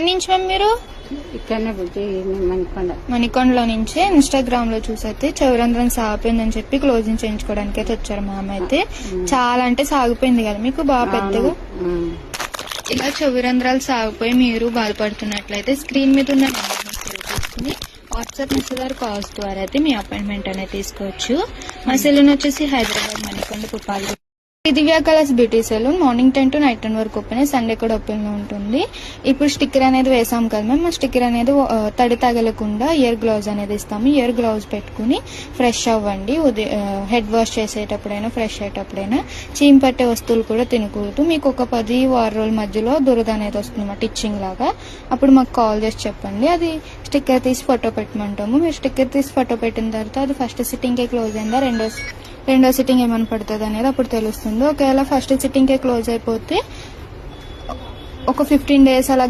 ఎక్కడి నుంచి మ్యామ్ మీరు? ఇక్కడనే బుజ్జి మణికొండలో నుంచి ఇన్స్టాగ్రామ్ లో చూసైతే చౌరంధ్రం సాగిపోయిందని చెప్పి క్లోజింగ్ చేయించుకోవడానికి అయితే వచ్చారు మ్యామ్. అయితే చాలా అంటే సాగిపోయింది కదా మీకు బాగా పెద్దగా. ఇలా చౌరంధ్రాలు సాగిపోయి మీరు బాధపడుతున్నట్లయితే స్క్రీన్ మీద ఉన్న నెంబర్ సేవ్ చేసుకుని వాట్సాప్ మెసేజ్ కాల్స్ ద్వారా అయితే మీ అపాయింట్మెంట్ అనేది తీసుకోవచ్చు. మా సెలూన్ వచ్చేసి Hyderabad Manikonda Puppali. Divya colours beauty salon morning 10 to night 10 వరకు ఓపెన్, సండే కూడా ఓపెన్ లో ఉంటుంది. ఇప్పుడు స్టిక్కర్ అనేది వేసాం కదా మ్యామ్, ఆ స్టిక్కర్ అనేది తడి తగలకుండా ఇయర్ గ్లౌజ్ అనేది ఇస్తాము. ఇయర్ గ్లౌజ్ పెట్టుకుని ఫ్రెష్ అవ్వండి. హెడ్ వాష్ చేసేటప్పుడైనా ఫ్రెష్ అయ్యేటప్పుడైనా చీమ్ పట్టే వస్తువులు కూడా తినకూడదు. మీకు ఒక 10 వారాల మధ్యలో దురద అనేది వస్తుంది టిచ్చింగ్ లాగా. అప్పుడు మాకు కాల్ చేసి చెప్పండి, అది స్టిక్కర్ తీసి ఫోటో పెట్టమంటాము. మీరు స్టిక్కర్ తీసి ఫోటో పెట్టిన తర్వాత అది ఫస్ట్ సిట్టింగ్కే క్లోజ్ అయిందా రెండో సిట్టింగ్ ఏమైనా పడుతుంది అనేది అప్పుడు తెలుస్తుంది. ఒకవేళ ఫస్ట్ సిట్టింగ్కే క్లోజ్ అయిపోతే ఒక 15 days అలా